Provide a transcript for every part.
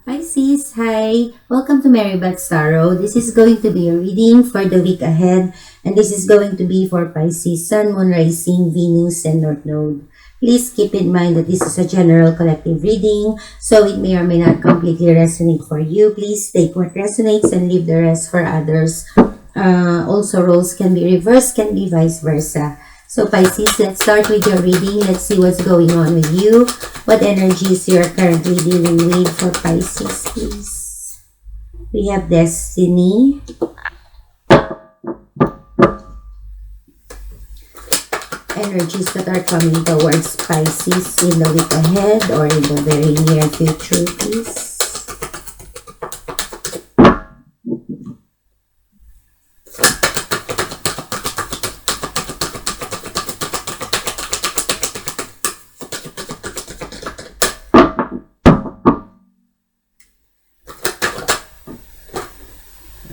Pisces, hi! Welcome to Mary Beth's Tarot. This is going to be a reading for the week ahead, and this is going to be for Pisces, Sun, Moon, Rising, Venus, and North Node. Please keep in mind that this is a general collective reading, so it may or may not completely resonate for you. Please take what resonates and leave the rest for others. Also, roles can be reversed, can be vice versa. So Pisces, let's start with your reading. Let's see what's going on with you. What energies you're currently dealing with for Pisces, please. We have Destiny. Energies that are coming towards Pisces in the week ahead or in the very near future, please.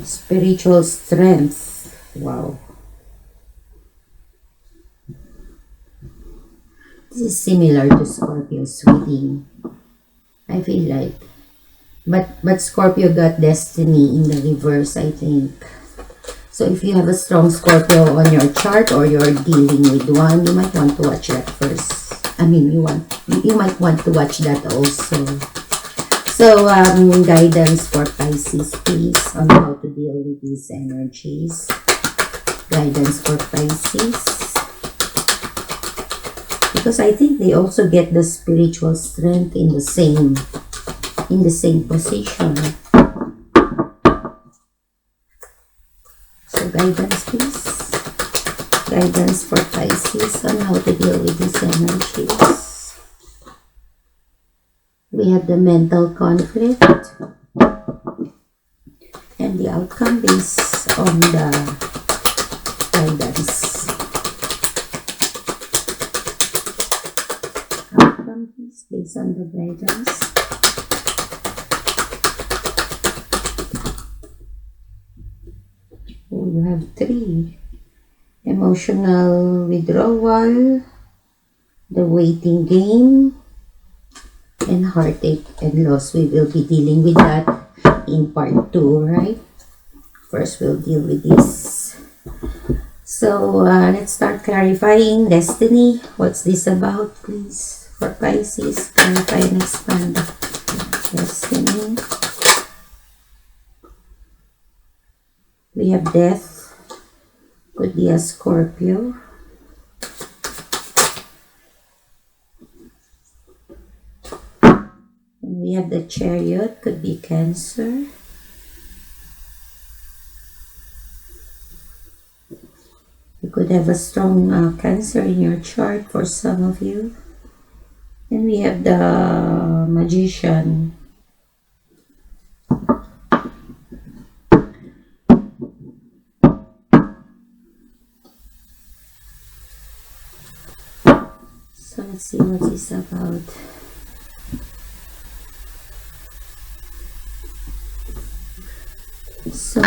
Spiritual strength. Wow. This is similar to Scorpio's reading, I feel like. But Scorpio got Destiny in the reverse, I think. So if you have a strong Scorpio on your chart or you're dealing with one, you might want to watch that first. I mean, you might want to watch that also. So, guidance for Pisces, please, on how to deal with these energies. Guidance for Pisces. Because I think they also get the spiritual strength in the same position. So, guidance, please. Guidance for Pisces on how to deal with these energies. We have the mental conflict and the outcome based on the guidance. Outcome based on the guidance. Oh, you have 3. Emotional withdrawal, the waiting game, and heartache and loss. We will be dealing with that in part 2, right? First, we'll deal with this. So, let's start clarifying. Destiny, what's this about, please? For Pisces, clarify and expand. Destiny. We have death. Could be a Scorpio. We have the Chariot, could be Cancer. You could have a strong Cancer in your chart for some of you. And we have the Magician. So let's see what this is about. So, I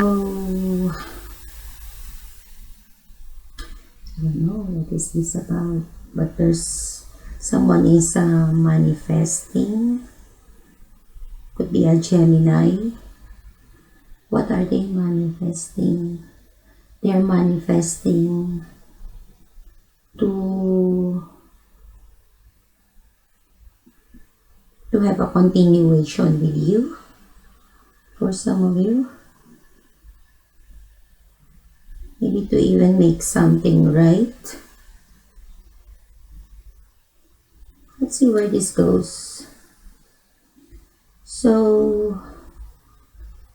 don't know what is this about, but someone is manifesting. Could be a Gemini. What are they manifesting? They're manifesting to have a continuation with you. For some of you. Maybe to even make something right. Let's see where this goes. So,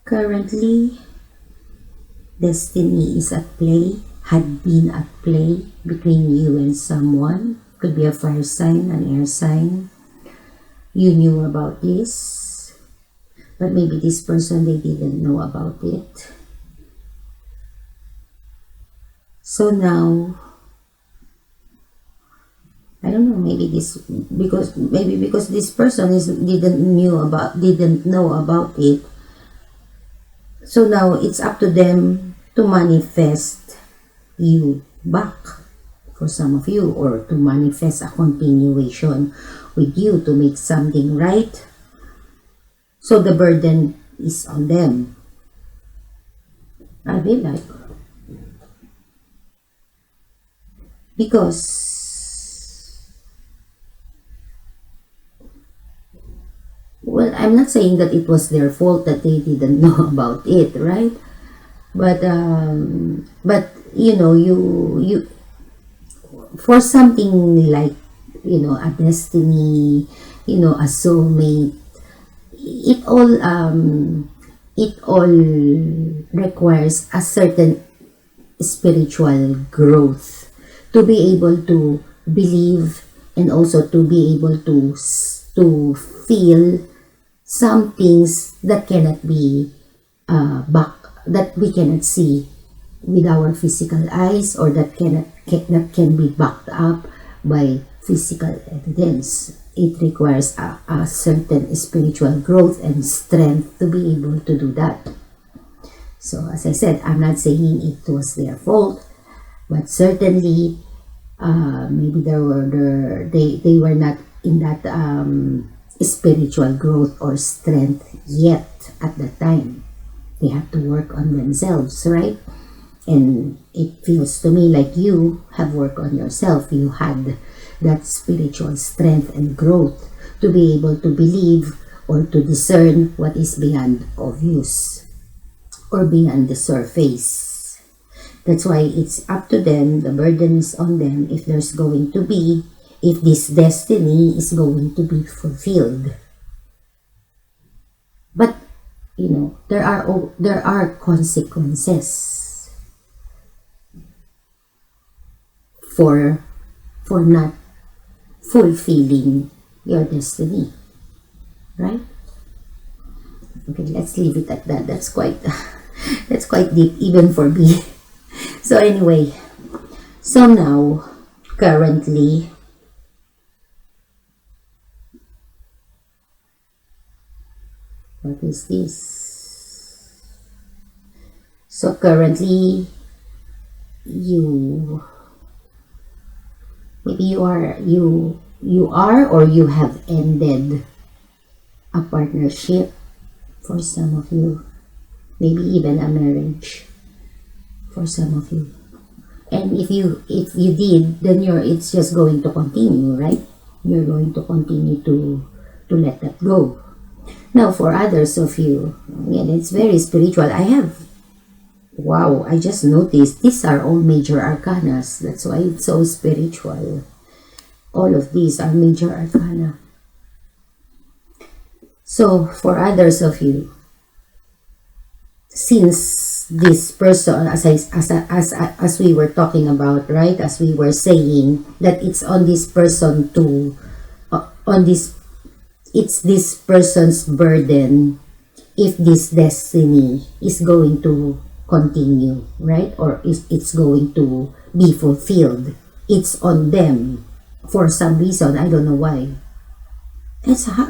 currently, Destiny is at play, had been at play between you and someone. Could be a fire sign, an air sign. You knew about this, but maybe this person, they didn't know about it. So now, I don't know, maybe because this person didn't know about it. So now it's up to them to manifest you back for some of you, or to manifest a continuation with you to make something right. So the burden is on them. I feel like, because, well, I'm not saying that it was their fault that they didn't know about it, right? But you know, you for something like, you know, a destiny, you know, a soulmate, it all requires a certain spiritual growth to be able to believe, and also to be able to feel some things that cannot be back, that we cannot see with our physical eyes, or that that can be backed up by physical evidence. It requires a certain spiritual growth and strength to be able to do that. So as I said, I'm not saying it was their fault, but certainly maybe they were not in that spiritual growth or strength yet at the time. They have to work on themselves, right? And it feels to me like you have worked on yourself. You had that spiritual strength and growth to be able to believe or to discern what is beyond obvious or beyond the surface. That's why it's up to them, the burden is on them, if there's going to be, if this destiny is going to be fulfilled. But, you know, there are consequences for not fulfilling your destiny, right? Okay, let's leave it at that. That's quite that's quite deep even for me. So anyway, so now currently, what is this? So currently, maybe you are or you have ended a partnership for some of you, maybe even a marriage for some of you. And if you did, then it's just going to continue, right? You're going to continue to let that go. Now for others of you, again, it's very spiritual. Wow, I just noticed these are all major arcanas. That's why it's so spiritual. All of these are major arcana. So for others of you, since this person, as we were talking about, right, as we were saying, that it's on this person to it's this person's burden if this destiny is going to continue, right, or if it's going to be fulfilled. It's on them for some reason. I don't know why.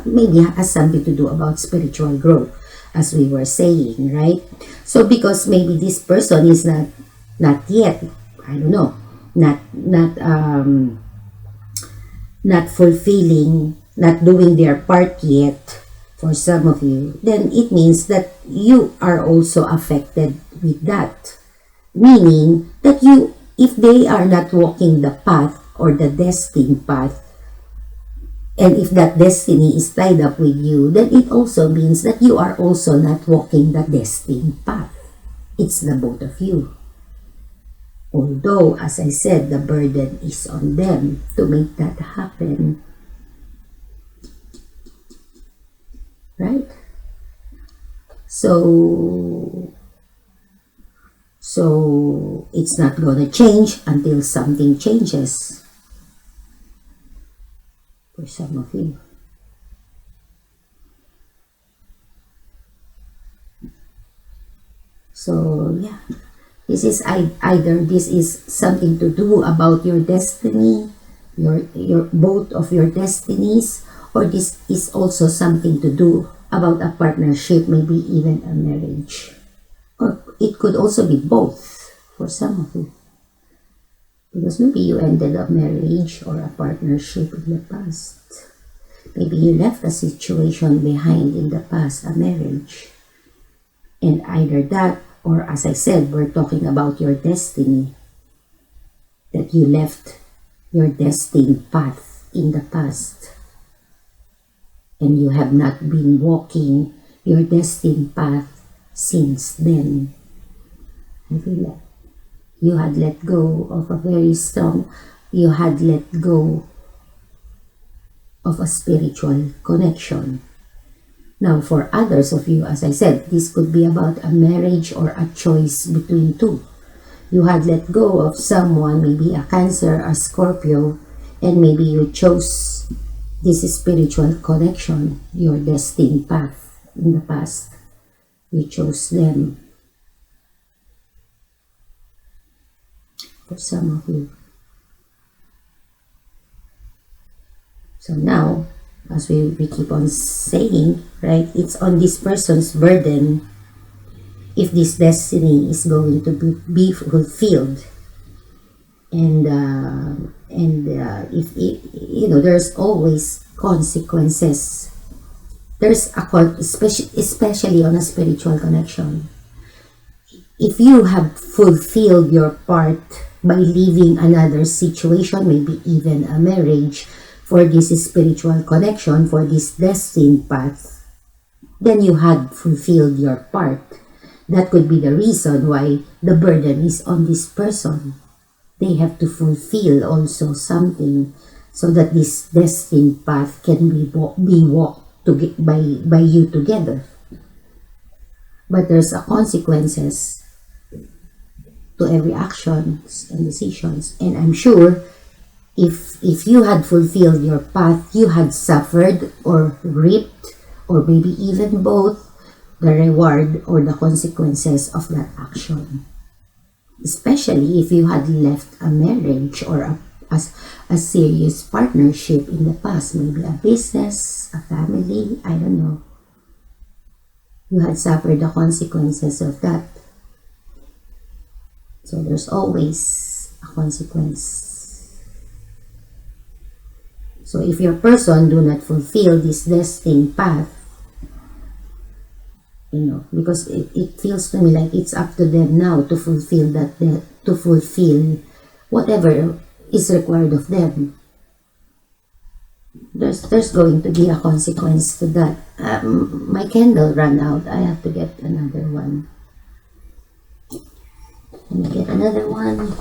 Maybe has something to do about spiritual growth, as we were saying, right? So because maybe this person is not yet, I don't know, not fulfilling, not doing their part yet for some of you, then it means that you are also affected with that. Meaning that if they are not walking the path or the destined path, and if that destiny is tied up with you, then it also means that you are also not walking the destined path. It's the both of you. Although, as I said, the burden is on them to make that happen. Right? So it's not going to change until something changes for some of you. So yeah, this is either this is something to do about your destiny, your both of your destinies, or this is also something to do about a partnership, maybe even a marriage. Or it could also be both for some of you. Because maybe you ended a marriage or a partnership in the past. Maybe you left a situation behind in the past, a marriage. And either that, or as I said, we're talking about your destiny, that you left your destined path in the past. And you have not been walking your destined path since then. I feel like you had let go of a very strong, you had let go of a spiritual connection. Now, for others of you, as I said, this could be about a marriage or a choice between two. You had let go of someone, maybe a Cancer, a Scorpio, and maybe you chose this spiritual connection, your destined path in the past. You chose them. For some of you. So now, as we keep on saying, right, it's on this person's burden if this destiny is going to be fulfilled. And if it, you know, there's always consequences. There's a especially on a spiritual connection. If you have fulfilled your part by leaving another situation, maybe even a marriage, for this spiritual connection, for this destined path, then you had fulfilled your part. That could be the reason why the burden is on this person. They have to fulfill also something so that this destined path can be walked by you together. But there's a consequences to every actions and decisions. And I'm sure if you had fulfilled your path, you had suffered or reaped, or maybe even both, the reward or the consequences of that action. Especially if you had left a marriage or a serious partnership in the past, maybe a business, a family, I don't know. You had suffered the consequences of that. So there's always a consequence. So if your person do not fulfill this destined path, you know, because it feels to me like it's up to them now to fulfill to fulfill whatever is required of them. There's going to be a consequence to that. My candle ran out. I have to get another one. Let me get another one.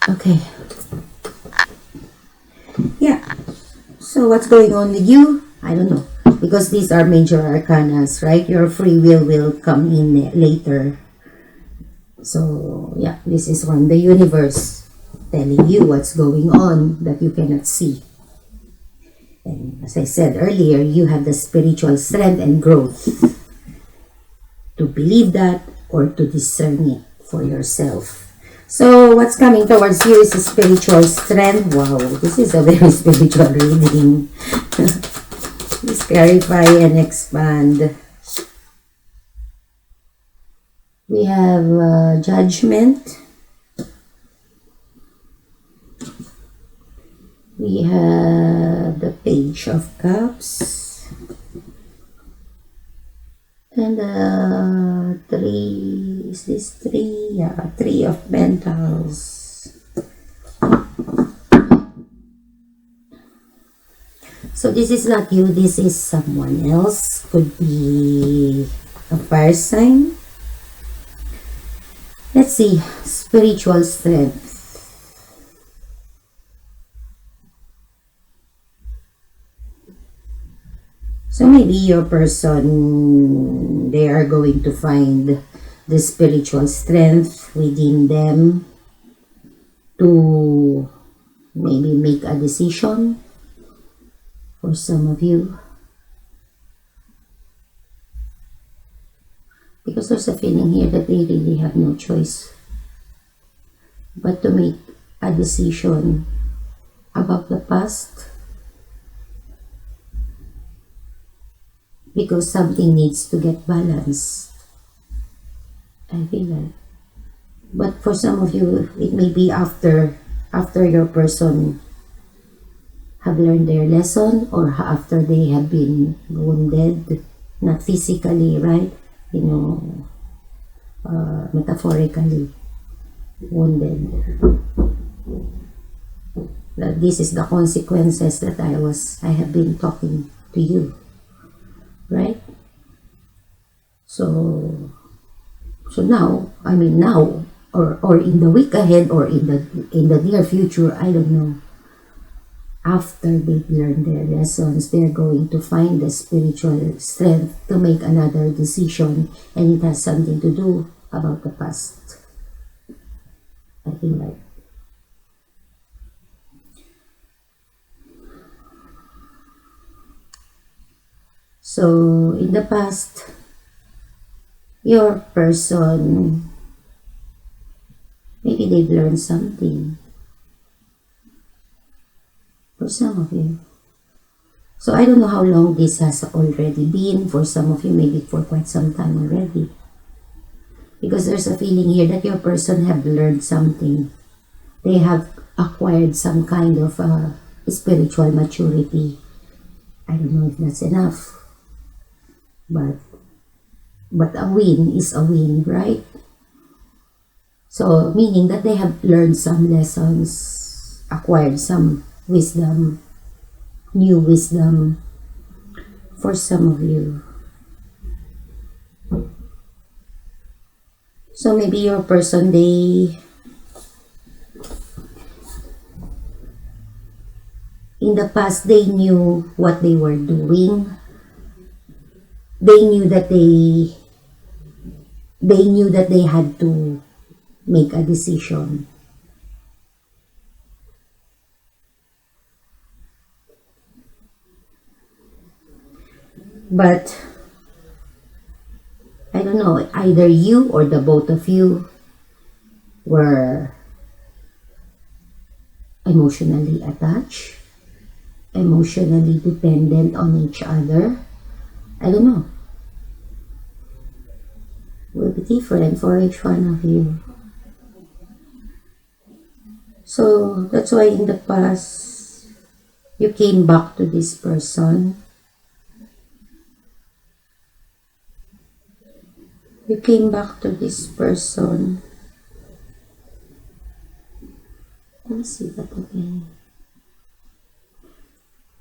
Okay. Yeah. So what's going on with you? I don't know. Because these are major arcanas, right? Your free will come in later. So, yeah, this is from the universe telling you what's going on that you cannot see. And as I said earlier, you have the spiritual strength and growth to believe that or to discern it for yourself. So, what's coming towards you is spiritual strength. Wow, this is a very spiritual reading. Please clarify and expand. We have judgment. We have the Page of Cups. And three, is this three? Yeah, Three of Pentacles. So this is not you, this is someone else. Could be a fire sign. Let's see, spiritual strength. So maybe your person, they are going to find the spiritual strength within them to maybe make a decision for some of you. Because there's a feeling here that they really have no choice but to make a decision about the past. because something needs to get balanced. I feel that. But for some of you, it may be after your person have learned their lesson, or after they have been wounded, not physically, right? You know, metaphorically wounded. That this is the consequences that I have been talking to you, right? So now, I mean now, or in the week ahead, or in the near future, I don't know. After they've learned their lessons, they're going to find the spiritual strength to make another decision, and it has something to do about the past. I think like. So in the past, your person, maybe they've learned something. For some of you. So I don't know how long this has already been. For some of you, maybe for quite some time already. Because there's a feeling here that your person have learned something. They have acquired some kind of spiritual maturity. I don't know if that's enough. But a win is a win, right? So meaning that they have learned some lessons, acquired some wisdom, new wisdom for some of you. So maybe your person, in the past, they knew what they were doing. They knew that they had to make a decision. But I don't know, either you or the both of you were emotionally attached, emotionally dependent on each other. I don't know. Will be different for each one of you. So that's why in the past, you came back to this person. You came back to this person. Let me see that again.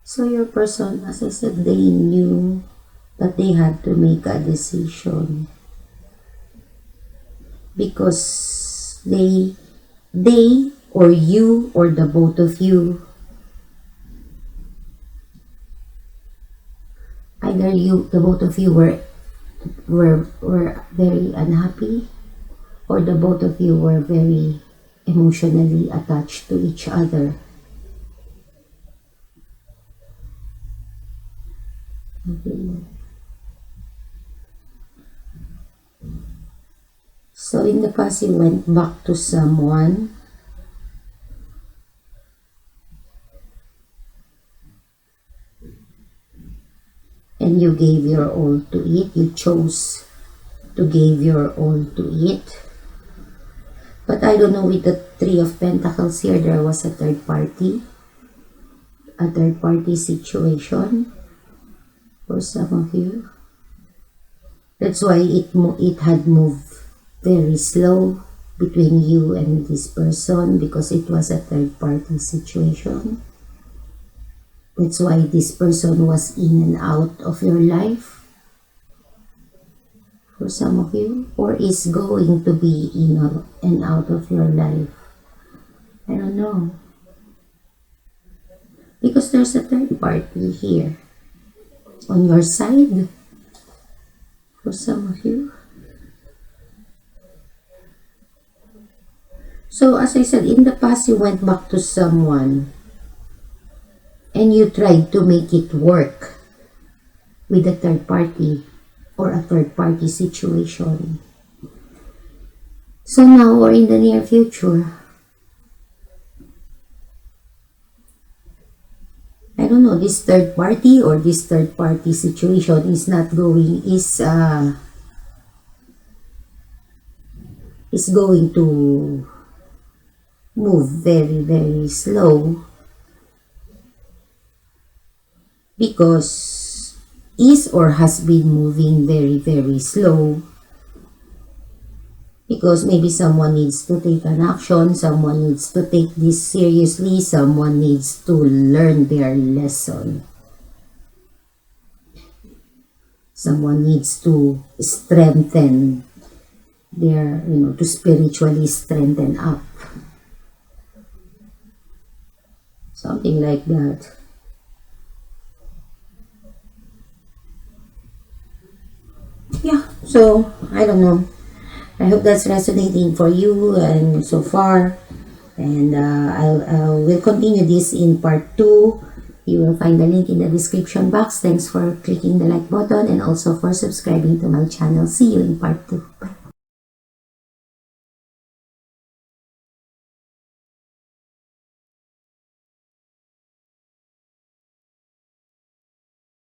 So your person, as I said, they knew that they had to make a decision. Because they or you or the both of you, either you, the both of you were very unhappy, or the both of you were very emotionally attached to each other. Okay. So in the past, you went back to someone and you gave your all to it. You chose to give your all to it. But I don't know, with the Three of Pentacles here, there was a third party situation for some of you. That's why it had moved very slow between you and this person, because it was a third party situation. That's why this person was in and out of your life for some of you, or is going to be in and out of your life. I don't know. Because there's a third party here on your side for some of you. So as I said, in the past, you went back to someone and you tried to make it work with a third party or a third party situation. So now, or in the near future, I don't don't know, this third party or this third party situation is going to move very, very slow, because is or has been moving very, very slow, because maybe someone needs to take an action, someone needs to take this seriously, someone needs to learn their lesson. Someone needs to strengthen their, to spiritually strengthen up. Something like that. Yeah, so I don't know. I hope that's resonating for you and so far. And I will continue this in part 2. You will find the link in the description box. Thanks for clicking the like button and also for subscribing to my channel. See you in part 2. Bye.